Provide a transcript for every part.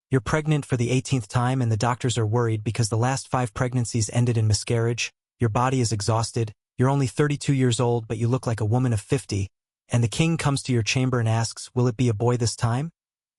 You're pregnant for the 18th time and the doctors are worried because the last 5 pregnancies ended in miscarriage. Your body is exhausted. You're only 32 years old, but you look like a woman of 50. And the king comes to your chamber and asks, will it be a boy this time?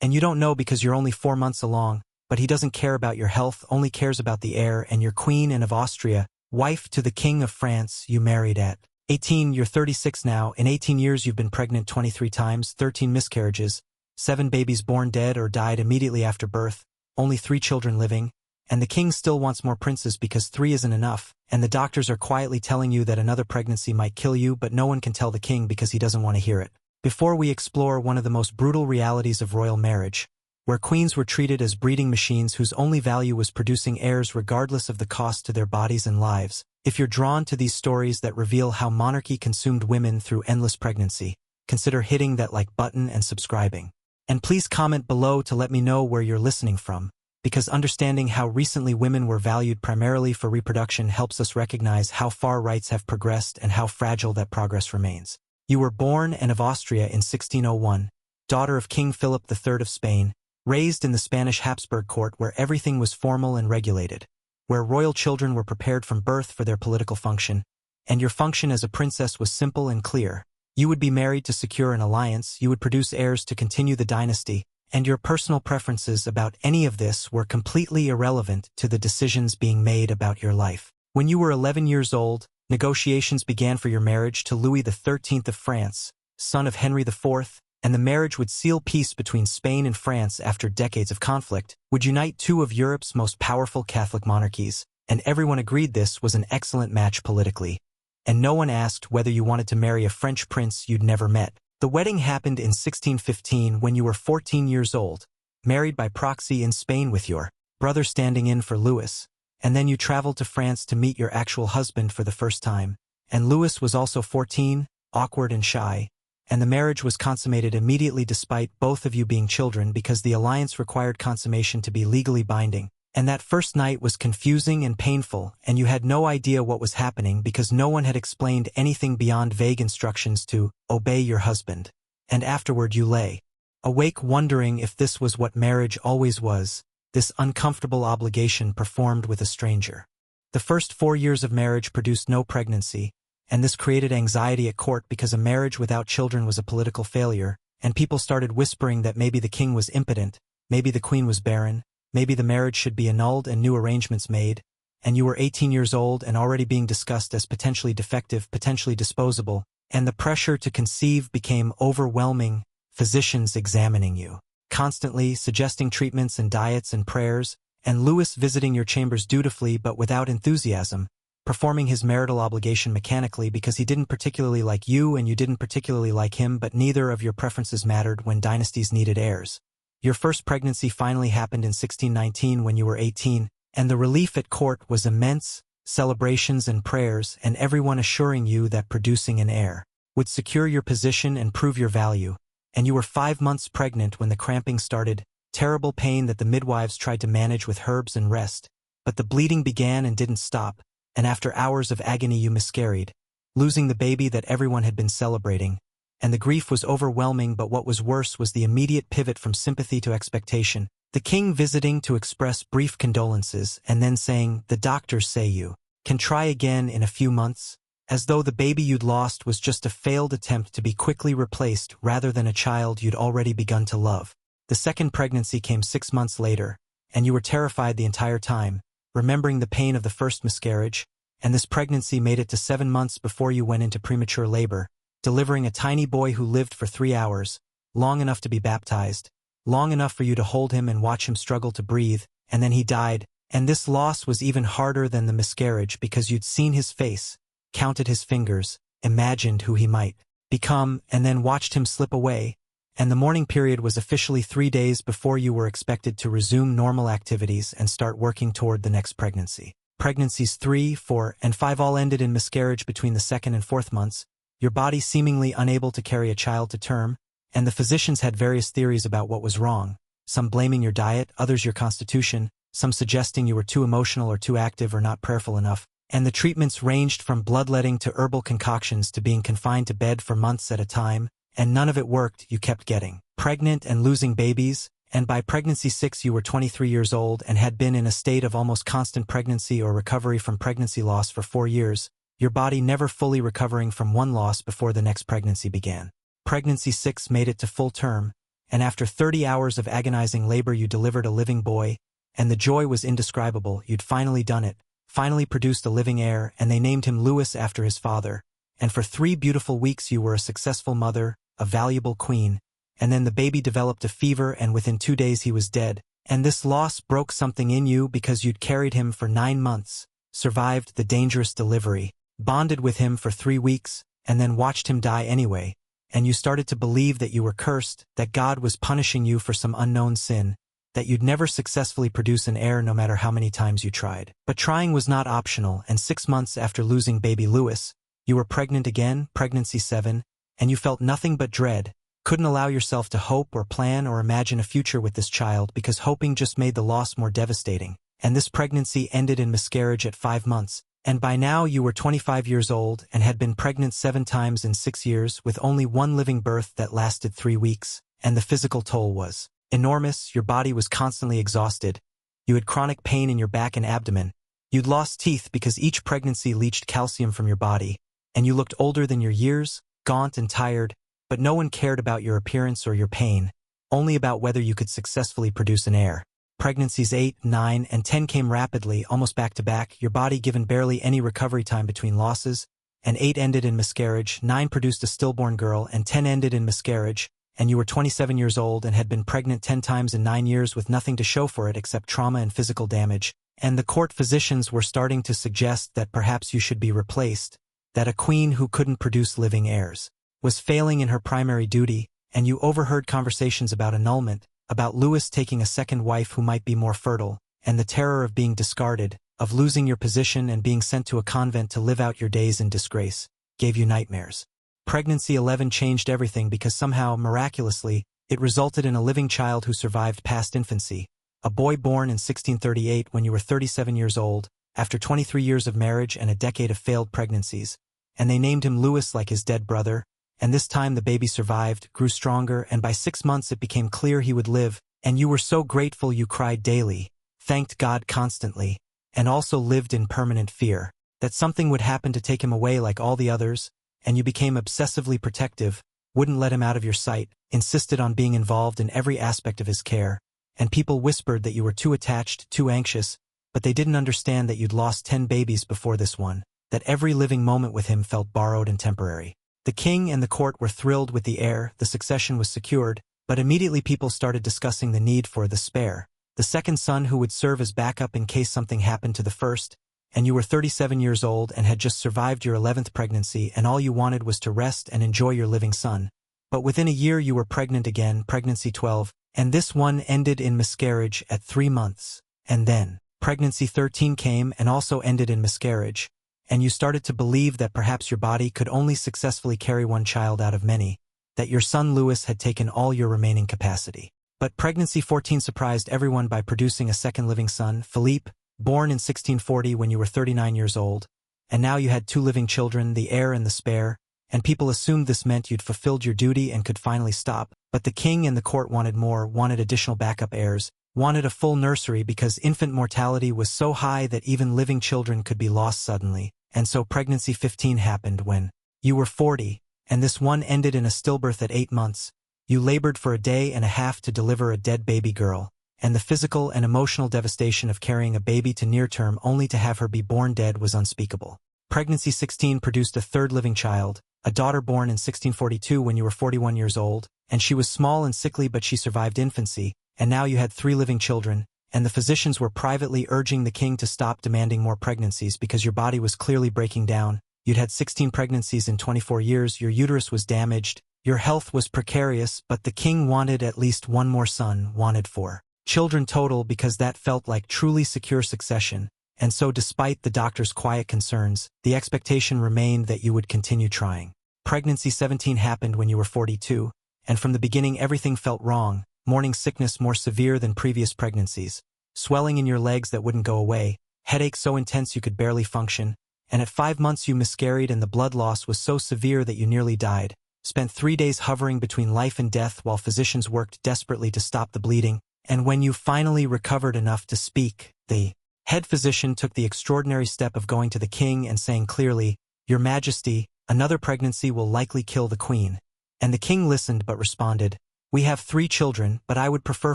And you don't know because you're only 4 months along, but he doesn't care about your health, only cares about the heir, and you're Queen Anne of Austria, wife to the King of France you married at 18. You're 36 now. In 18 years you've been pregnant 23 times, 13 miscarriages, 7 babies born dead or died immediately after birth, only 3 children living, and the king still wants more princes because 3 isn't enough, and the doctors are quietly telling you that another pregnancy might kill you, but no one can tell the king because he doesn't want to hear it. Before we explore one of the most brutal realities of royal marriage, where queens were treated as breeding machines whose only value was producing heirs regardless of the cost to their bodies and lives, if you're drawn to these stories that reveal how monarchy consumed women through endless pregnancy, consider hitting that like button and subscribing. And please comment below to let me know where you're listening from, because understanding how recently women were valued primarily for reproduction helps us recognize how far rights have progressed and how fragile that progress remains. You were born Anne of Austria in 1601, daughter of King Philip III of Spain, raised in the Spanish Habsburg court where everything was formal and regulated, where royal children were prepared from birth for their political function, and your function as a princess was simple and clear. You would be married to secure an alliance, you would produce heirs to continue the dynasty, and your personal preferences about any of this were completely irrelevant to the decisions being made about your life. When you were 11 years old, negotiations began for your marriage to Louis XIII of France, son of Henry IV, and the marriage would seal peace between Spain and France after decades of conflict, would unite 2 of Europe's most powerful Catholic monarchies, and everyone agreed this was an excellent match politically. And no one asked whether you wanted to marry a French prince you'd never met. The wedding happened in 1615 when you were 14 years old, married by proxy in Spain with your brother standing in for Louis, and then you traveled to France to meet your actual husband for the first time, and Louis was also 14, awkward and shy, and the marriage was consummated immediately despite both of you being children because the alliance required consummation to be legally binding. And that first night was confusing and painful, and you had no idea what was happening because no one had explained anything beyond vague instructions to obey your husband. And afterward you lay awake wondering if this was what marriage always was, this uncomfortable obligation performed with a stranger. The first 4 years of marriage produced no pregnancy, and this created anxiety at court because a marriage without children was a political failure, and people started whispering that maybe the king was impotent, maybe the queen was barren, maybe the marriage should be annulled and new arrangements made, and you were 18 years old and already being discussed as potentially defective, potentially disposable, and the pressure to conceive became overwhelming, physicians examining you, constantly suggesting treatments and diets and prayers, and Louis visiting your chambers dutifully but without enthusiasm, performing his marital obligation mechanically because he didn't particularly like you and you didn't particularly like him, but neither of your preferences mattered when dynasties needed heirs. Your first pregnancy finally happened in 1619 when you were 18, and the relief at court was immense, celebrations and prayers, and everyone assuring you that producing an heir would secure your position and prove your value, and you were 5 months pregnant when the cramping started, terrible pain that the midwives tried to manage with herbs and rest, but the bleeding began and didn't stop, and after hours of agony you miscarried, losing the baby that everyone had been celebrating. And the grief was overwhelming, but what was worse was the immediate pivot from sympathy to expectation, the king visiting to express brief condolences and then saying, the doctors say you can try again in a few months, as though the baby you'd lost was just a failed attempt to be quickly replaced rather than a child you'd already begun to love. The second pregnancy came 6 months later, and you were terrified the entire time, remembering the pain of the first miscarriage, and this pregnancy made it to 7 months before you went into premature labor, delivering a tiny boy who lived for 3 hours, long enough to be baptized, long enough for you to hold him and watch him struggle to breathe, and then he died, and this loss was even harder than the miscarriage because you'd seen his face, counted his fingers, imagined who he might become, and then watched him slip away, and the mourning period was officially 3 days before you were expected to resume normal activities and start working toward the next pregnancy. Pregnancies 3, 4, and 5 all ended in miscarriage between the 2nd and 4th months, your body seemingly unable to carry a child to term, and the physicians had various theories about what was wrong, some blaming your diet, others your constitution, some suggesting you were too emotional or too active or not prayerful enough, and the treatments ranged from bloodletting to herbal concoctions to being confined to bed for months at a time, and none of it worked. You kept getting pregnant and losing babies, and by pregnancy 6 you were 23 years old and had been in a state of almost constant pregnancy or recovery from pregnancy loss for 4 years, your body never fully recovering from one loss before the next pregnancy began. Pregnancy 6 made it to full term, and after 30 hours of agonizing labor you delivered a living boy, and the joy was indescribable. You'd finally done it, finally produced a living heir, and they named him Louis after his father, and for 3 beautiful weeks you were a successful mother, a valuable queen, and then the baby developed a fever and within 2 days he was dead, and this loss broke something in you because you'd carried him for 9 months, survived the dangerous delivery, bonded with him for 3 weeks, and then watched him die anyway, and you started to believe that you were cursed, that God was punishing you for some unknown sin, that you'd never successfully produce an heir no matter how many times you tried. But trying was not optional, and 6 months after losing baby Louis, you were pregnant again, pregnancy 7, and you felt nothing but dread, couldn't allow yourself to hope or plan or imagine a future with this child because hoping just made the loss more devastating, and this pregnancy ended in miscarriage at 5 months, and by now you were 25 years old and had been pregnant 7 times in 6 years with only one living birth that lasted 3 weeks, and the physical toll was enormous. Your body was constantly exhausted. You had chronic pain in your back and abdomen. You'd lost teeth because each pregnancy leached calcium from your body, and you looked older than your years, gaunt and tired, but no one cared about your appearance or your pain, only about whether you could successfully produce an heir. Pregnancies 8, 9, and 10 came rapidly, almost back to back, your body given barely any recovery time between losses, and 8 ended in miscarriage, 9 produced a stillborn girl, and 10 ended in miscarriage, and you were 27 years old and had been pregnant 10 times in 9 years with nothing to show for it except trauma and physical damage, and the court physicians were starting to suggest that perhaps you should be replaced, that a queen who couldn't produce living heirs was failing in her primary duty, and you overheard conversations about annulment, about Louis taking a second wife who might be more fertile, and the terror of being discarded, of losing your position and being sent to a convent to live out your days in disgrace, gave you nightmares. Pregnancy 11 changed everything because somehow, miraculously, it resulted in a living child who survived past infancy, a boy born in 1638 when you were 37 years old, after 23 years of marriage and a decade of failed pregnancies, and they named him Louis like his dead brother, and this time the baby survived, grew stronger, and by 6 months it became clear he would live, and you were so grateful you cried daily, thanked God constantly, and also lived in permanent fear that something would happen to take him away like all the others, and you became obsessively protective, wouldn't let him out of your sight, insisted on being involved in every aspect of his care, and people whispered that you were too attached, too anxious, but they didn't understand that you'd lost 10 babies before this one, that every living moment with him felt borrowed and temporary. The king and the court were thrilled with the heir, the succession was secured, but immediately people started discussing the need for the spare, the second son who would serve as backup in case something happened to the first, and you were 37 years old and had just survived your 11th pregnancy and all you wanted was to rest and enjoy your living son. But within a year you were pregnant again, pregnancy 12, and this one ended in miscarriage at 3 months, and then pregnancy 13 came and also ended in miscarriage, and you started to believe that perhaps your body could only successfully carry one child out of many, that your son Louis had taken all your remaining capacity. But pregnancy 14 surprised everyone by producing a second living son, Philippe, born in 1640 when you were 39 years old, and now you had 2 living children, the heir and the spare, and people assumed this meant you'd fulfilled your duty and could finally stop, but the king and the court wanted more, wanted additional backup heirs, wanted a full nursery because infant mortality was so high that even living children could be lost suddenly, and so pregnancy 15 happened when you were 40, and this one ended in a stillbirth at 8 months. You labored for a day and a half to deliver a dead baby girl, and the physical and emotional devastation of carrying a baby to near term only to have her be born dead was unspeakable. Pregnancy 16 produced a third living child, a daughter born in 1642 when you were 41 years old, and she was small and sickly but she survived infancy, and now you had 3 living children, and the physicians were privately urging the king to stop demanding more pregnancies because your body was clearly breaking down. You'd had 16 pregnancies in 24 years, your uterus was damaged, your health was precarious, but the king wanted at least one more son, wanted 4 children total because that felt like truly secure succession, and so despite the doctor's quiet concerns, the expectation remained that you would continue trying. Pregnancy 17 happened when you were 42, and from the beginning everything felt wrong, morning sickness more severe than previous pregnancies, swelling in your legs that wouldn't go away, headache so intense you could barely function, and at 5 months you miscarried and the blood loss was so severe that you nearly died, spent 3 days hovering between life and death while physicians worked desperately to stop the bleeding, and when you finally recovered enough to speak, the head physician took the extraordinary step of going to the king and saying clearly, "Your Majesty, another pregnancy will likely kill the queen." And the king listened but responded, "We have 3 children, but I would prefer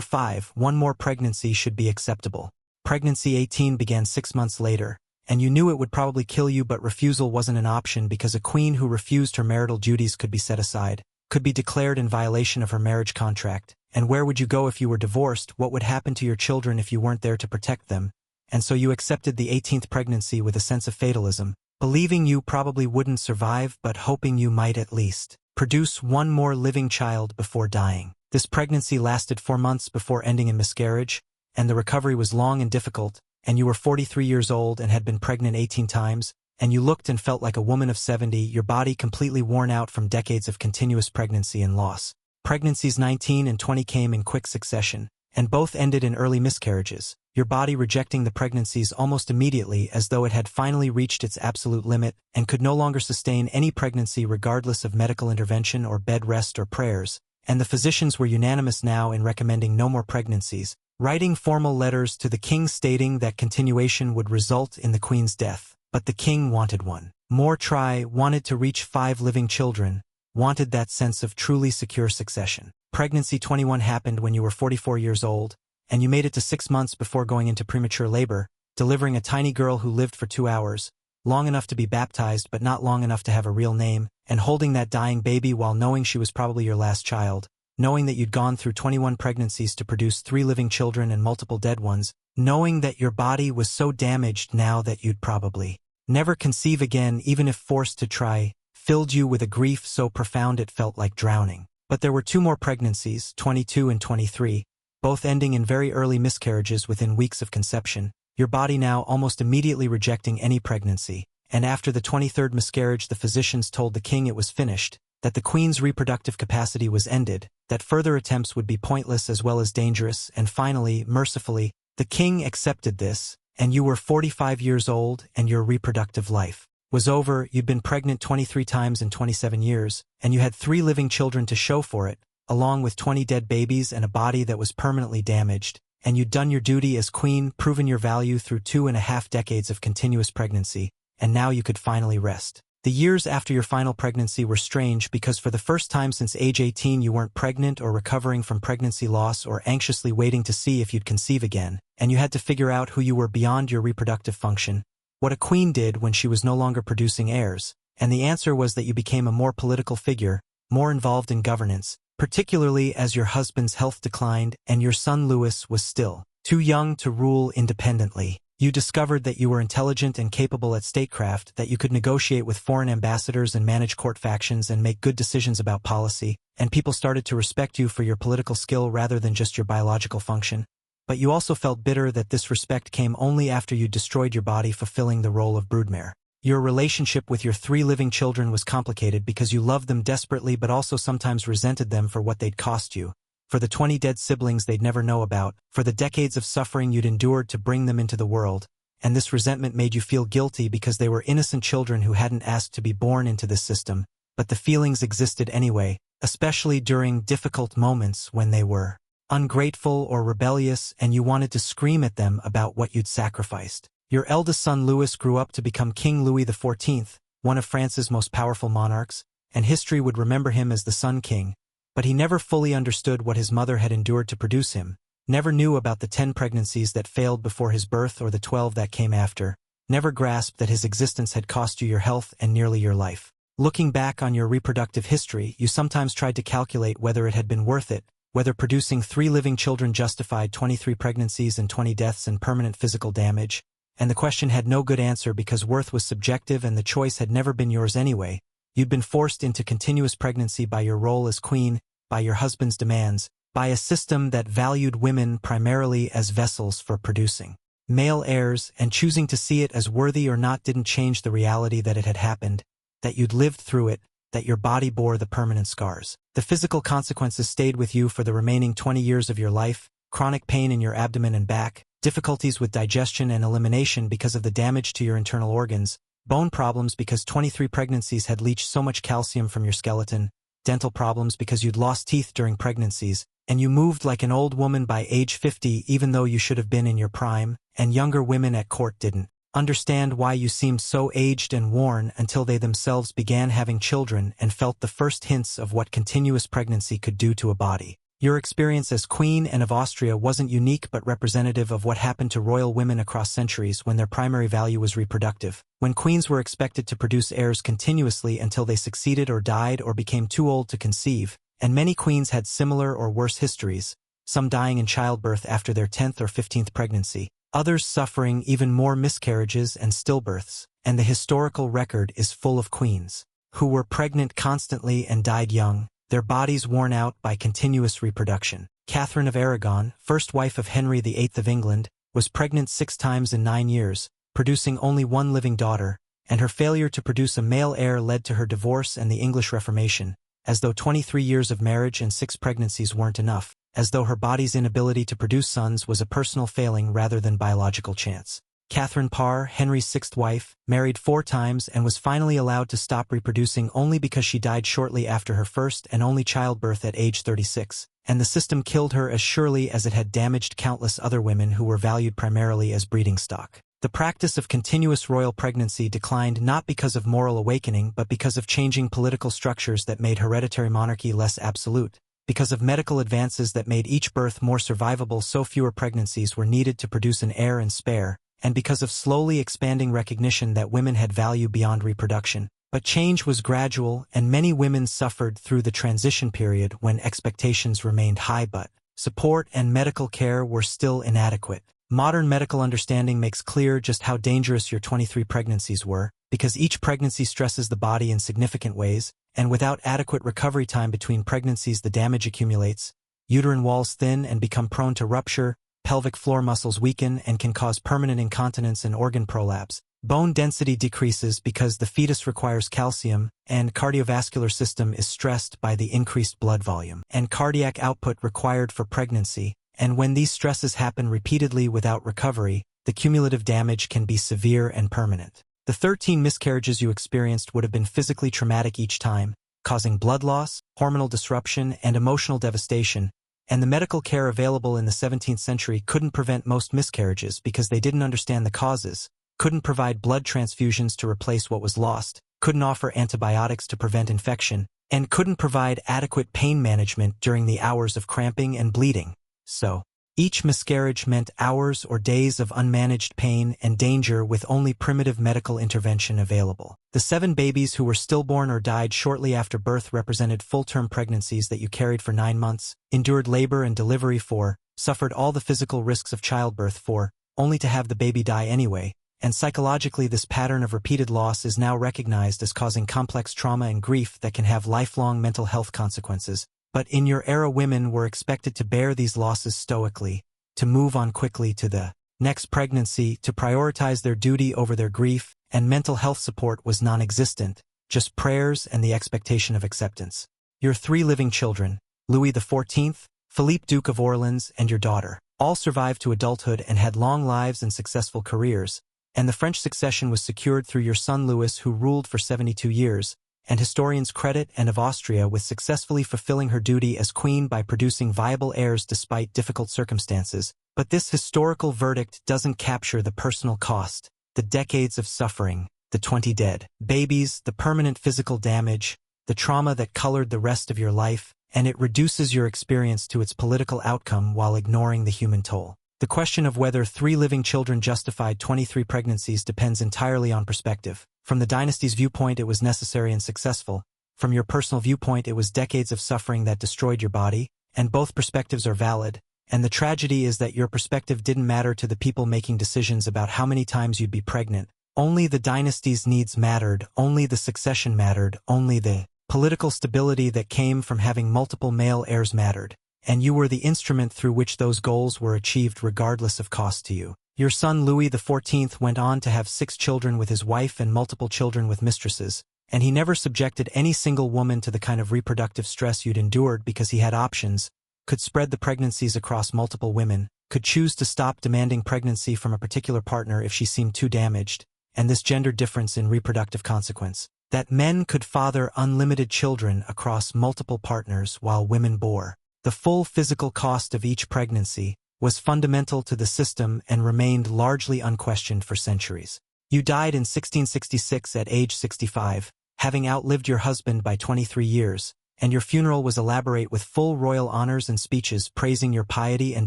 5. One more pregnancy should be acceptable." Pregnancy 18 began 6 months later, and you knew it would probably kill you, but refusal wasn't an option because a queen who refused her marital duties could be set aside, could be declared in violation of her marriage contract. And where would you go if you were divorced? What would happen to your children if you weren't there to protect them? And so you accepted the 18th pregnancy with a sense of fatalism, believing you probably wouldn't survive but hoping you might at least produce one more living child before dying. This pregnancy lasted 4 months before ending in miscarriage, and the recovery was long and difficult, and you were 43 years old and had been pregnant 18 times, and you looked and felt like a woman of 70, your body completely worn out from decades of continuous pregnancy and loss. Pregnancies 19 and 20 came in quick succession, and both ended in early miscarriages, your body rejecting the pregnancies almost immediately as though it had finally reached its absolute limit and could no longer sustain any pregnancy regardless of medical intervention or bed rest or prayers, and the physicians were unanimous now in recommending no more pregnancies, writing formal letters to the king stating that continuation would result in the queen's death. But the king wanted one more try, wanted to reach 5 living children, wanted that sense of truly secure succession. Pregnancy 21 happened when you were 44 years old, and you made it to 6 months before going into premature labor, delivering a tiny girl who lived for 2 hours, long enough to be baptized but not long enough to have a real name, and holding that dying baby while knowing she was probably your last child, knowing that you'd gone through 21 pregnancies to produce 3 living children and multiple dead ones, knowing that your body was so damaged now that you'd probably never conceive again even if forced to try, filled you with a grief so profound it felt like drowning. But there were 2 more pregnancies, 22 and 23, both ending in very early miscarriages within weeks of conception, your body now almost immediately rejecting any pregnancy, and after the 23rd miscarriage the physicians told the king it was finished, that the queen's reproductive capacity was ended, that further attempts would be pointless as well as dangerous, and finally, mercifully, the king accepted this, and you were 45 years old and your reproductive life was over. You'd been pregnant 23 times in 27 years, and you had 3 living children to show for it, along with 20 dead babies and a body that was permanently damaged, and you'd done your duty as queen, proven your value through 2.5 decades of continuous pregnancy, and now you could finally rest. The years after your final pregnancy were strange because for the first time since age 18 you weren't pregnant or recovering from pregnancy loss or anxiously waiting to see if you'd conceive again, and you had to figure out who you were beyond your reproductive function, what a queen did when she was no longer producing heirs, and the answer was that you became a more political figure, more involved in governance, particularly as your husband's health declined and your son Louis was still too young to rule independently. You discovered that you were intelligent and capable at statecraft, that you could negotiate with foreign ambassadors and manage court factions and make good decisions about policy, and people started to respect you for your political skill rather than just your biological function. But you also felt bitter that this respect came only after you destroyed your body fulfilling the role of broodmare. Your relationship with your 3 living children was complicated because you loved them desperately but also sometimes resented them for what they'd cost you, for the 20 dead siblings they'd never know about, for the decades of suffering you'd endured to bring them into the world, and this resentment made you feel guilty because they were innocent children who hadn't asked to be born into this system, but the feelings existed anyway, especially during difficult moments when they were ungrateful or rebellious and you wanted to scream at them about what you'd sacrificed. Your eldest son Louis grew up to become King Louis XIV, one of France's most powerful monarchs, and history would remember him as the Sun King. But he never fully understood what his mother had endured to produce him, never knew about the 10 pregnancies that failed before his birth or the 12 that came after, never grasped that his existence had cost you your health and nearly your life. Looking back on your reproductive history, you sometimes tried to calculate whether it had been worth it, whether producing 3 living children justified 23 pregnancies and 20 deaths and permanent physical damage, and the question had no good answer because worth was subjective and the choice had never been yours anyway. You'd been forced into continuous pregnancy by your role as queen, by your husband's demands, by a system that valued women primarily as vessels for producing male heirs, and choosing to see it as worthy or not didn't change the reality that it had happened, that you'd lived through it, that your body bore the permanent scars. The physical consequences stayed with you for the remaining 20 years of your life, chronic pain in your abdomen and back, difficulties with digestion and elimination because of the damage to your internal organs, bone problems because 23 pregnancies had leached so much calcium from your skeleton, dental problems because you'd lost teeth during pregnancies, and you moved like an old woman by age 50 even though you should have been in your prime, and younger women at court didn't understand why you seemed so aged and worn until they themselves began having children and felt the first hints of what continuous pregnancy could do to a body. Your experience as Queen Anne of Austria wasn't unique but representative of what happened to royal women across centuries when their primary value was reproductive. When queens were expected to produce heirs continuously until they succeeded or died or became too old to conceive, and many queens had similar or worse histories, some dying in childbirth after their 10th or 15th pregnancy, others suffering even more miscarriages and stillbirths, and the historical record is full of queens who were pregnant constantly and died young, their bodies worn out by continuous reproduction. Catherine of Aragon, first wife of Henry VIII of England, was pregnant 6 times in 9 years, producing only one living daughter, and her failure to produce a male heir led to her divorce and the English Reformation, as though 23 years of marriage and 6 pregnancies weren't enough, as though her body's inability to produce sons was a personal failing rather than biological chance. Catherine Parr, Henry's 6th wife, married 4 times and was finally allowed to stop reproducing only because she died shortly after her first and only childbirth at age 36, and the system killed her as surely as it had damaged countless other women who were valued primarily as breeding stock. The practice of continuous royal pregnancy declined not because of moral awakening but because of changing political structures that made hereditary monarchy less absolute, because of medical advances that made each birth more survivable so fewer pregnancies were needed to produce an heir and spare, and because of slowly expanding recognition that women had value beyond reproduction. But change was gradual, and many women suffered through the transition period when expectations remained high but support and medical care were still inadequate. Modern medical understanding makes clear just how dangerous your 23 pregnancies were, because each pregnancy stresses the body in significant ways, and without adequate recovery time between pregnancies the damage accumulates, uterine walls thin and become prone to rupture, pelvic floor muscles weaken and can cause permanent incontinence and organ prolapse. Bone density decreases because the fetus requires calcium, and cardiovascular system is stressed by the increased blood volume and cardiac output required for pregnancy, and when these stresses happen repeatedly without recovery, the cumulative damage can be severe and permanent. The 13 miscarriages you experienced would have been physically traumatic each time, causing blood loss, hormonal disruption, and emotional devastation, and the medical care available in the 17th century couldn't prevent most miscarriages because they didn't understand the causes, couldn't provide blood transfusions to replace what was lost, couldn't offer antibiotics to prevent infection, and couldn't provide adequate pain management during the hours of cramping and bleeding. So, each miscarriage meant hours or days of unmanaged pain and danger with only primitive medical intervention available. The 7 babies who were stillborn or died shortly after birth represented full-term pregnancies that you carried for 9 months, endured labor and delivery for, suffered all the physical risks of childbirth for, only to have the baby die anyway, and psychologically this pattern of repeated loss is now recognized as causing complex trauma and grief that can have lifelong mental health consequences. But in your era women were expected to bear these losses stoically, to move on quickly to the next pregnancy, to prioritize their duty over their grief, and mental health support was non-existent, just prayers and the expectation of acceptance. Your 3 living children, Louis XIV, Philippe Duke of Orleans, and your daughter, all survived to adulthood and had long lives and successful careers, and the French succession was secured through your son Louis, who ruled for 72 years, and historians credit Anne of Austria with successfully fulfilling her duty as queen by producing viable heirs despite difficult circumstances. But this historical verdict doesn't capture the personal cost, the decades of suffering, the 20 dead babies, the permanent physical damage, the trauma that colored the rest of your life, and it reduces your experience to its political outcome while ignoring the human toll. The question of whether 3 living children justified 23 pregnancies depends entirely on perspective. From the dynasty's viewpoint, it was necessary and successful. From your personal viewpoint, it was decades of suffering that destroyed your body, and both perspectives are valid. And the tragedy is that your perspective didn't matter to the people making decisions about how many times you'd be pregnant. Only the dynasty's needs mattered, only the succession mattered, only the political stability that came from having multiple male heirs mattered. And you were the instrument through which those goals were achieved regardless of cost to you. Your son Louis XIV went on to have 6 children with his wife and multiple children with mistresses, and he never subjected any single woman to the kind of reproductive stress you'd endured because he had options, could spread the pregnancies across multiple women, could choose to stop demanding pregnancy from a particular partner if she seemed too damaged, and this gender difference in reproductive consequence. that men could father unlimited children across multiple partners while women bore the full physical cost of each pregnancy, was fundamental to the system and remained largely unquestioned for centuries. You died in 1666 at age 65, having outlived your husband by 23 years, and your funeral was elaborate with full royal honors and speeches praising your piety and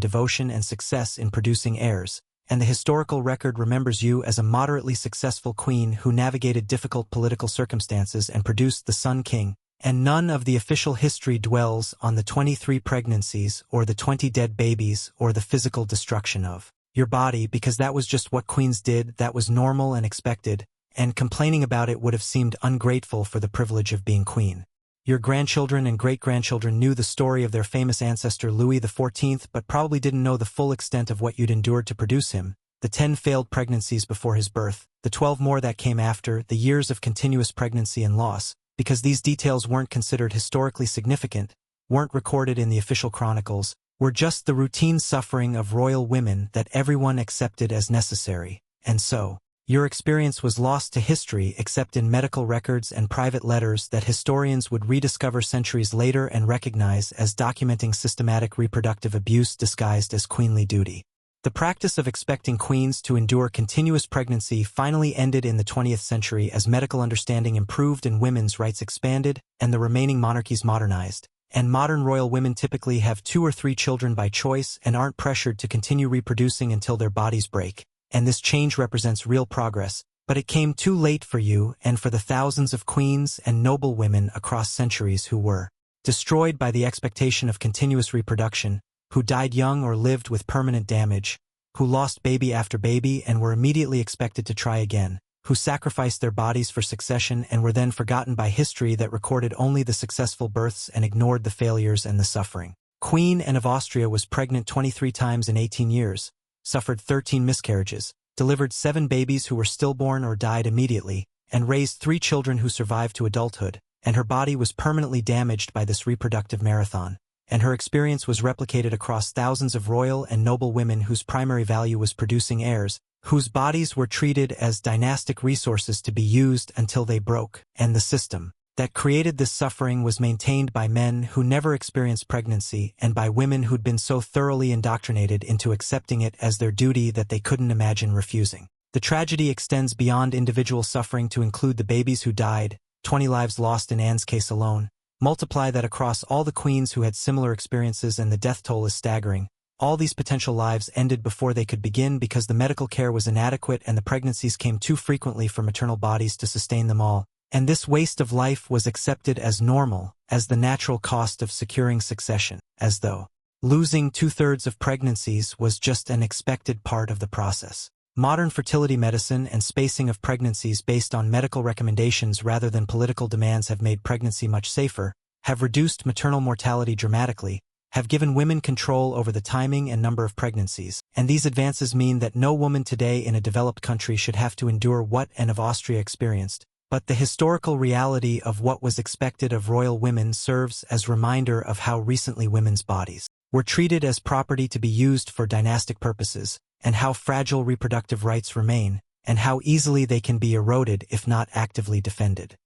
devotion and success in producing heirs, and the historical record remembers you as a moderately successful queen who navigated difficult political circumstances and produced the Sun King, and none of the official history dwells on the 23 pregnancies or the 20 dead babies or the physical destruction of your body because that was just what queens did, that was normal and expected, and complaining about it would have seemed ungrateful for the privilege of being queen. Your grandchildren and great-grandchildren knew the story of their famous ancestor Louis XIV but probably didn't know the full extent of what you'd endured to produce him, the 10 failed pregnancies before his birth, the 12 more that came after, the years of continuous pregnancy and loss, because these details weren't considered historically significant, weren't recorded in the official chronicles, were just the routine suffering of royal women that everyone accepted as necessary, and so, your experience was lost to history except in medical records and private letters that historians would rediscover centuries later and recognize as documenting systematic reproductive abuse disguised as queenly duty. The practice of expecting queens to endure continuous pregnancy finally ended in the 20th century as medical understanding improved and women's rights expanded and the remaining monarchies modernized, and modern royal women typically have 2 or 3 children by choice and aren't pressured to continue reproducing until their bodies break. And this change represents real progress, but it came too late for you and for the thousands of queens and noble women across centuries who were destroyed by the expectation of continuous reproduction, who died young or lived with permanent damage, who lost baby after baby and were immediately expected to try again, who sacrificed their bodies for succession and were then forgotten by history that recorded only the successful births and ignored the failures and the suffering. Queen Anne of Austria was pregnant 23 times in 18 years. Suffered 13 miscarriages, delivered 7 babies who were stillborn or died immediately, and raised 3 children who survived to adulthood, and her body was permanently damaged by this reproductive marathon, and her experience was replicated across thousands of royal and noble women whose primary value was producing heirs, whose bodies were treated as dynastic resources to be used until they broke, and the system that created this suffering was maintained by men who never experienced pregnancy and by women who'd been so thoroughly indoctrinated into accepting it as their duty that they couldn't imagine refusing. The tragedy extends beyond individual suffering to include the babies who died, 20 lives lost in Anne's case alone. Multiply that across all the queens who had similar experiences and the death toll is staggering. All these potential lives ended before they could begin because the medical care was inadequate and the pregnancies came too frequently for maternal bodies to sustain them all. And this waste of life was accepted as normal, as the natural cost of securing succession, as though losing 2/3 of pregnancies was just an expected part of the process. Modern fertility medicine and spacing of pregnancies based on medical recommendations rather than political demands have made pregnancy much safer, have reduced maternal mortality dramatically, have given women control over the timing and number of pregnancies, and these advances mean that no woman today in a developed country should have to endure what Anne of Austria experienced. But the historical reality of what was expected of royal women serves as reminder of how recently women's bodies were treated as property to be used for dynastic purposes, and how fragile reproductive rights remain, and how easily they can be eroded if not actively defended.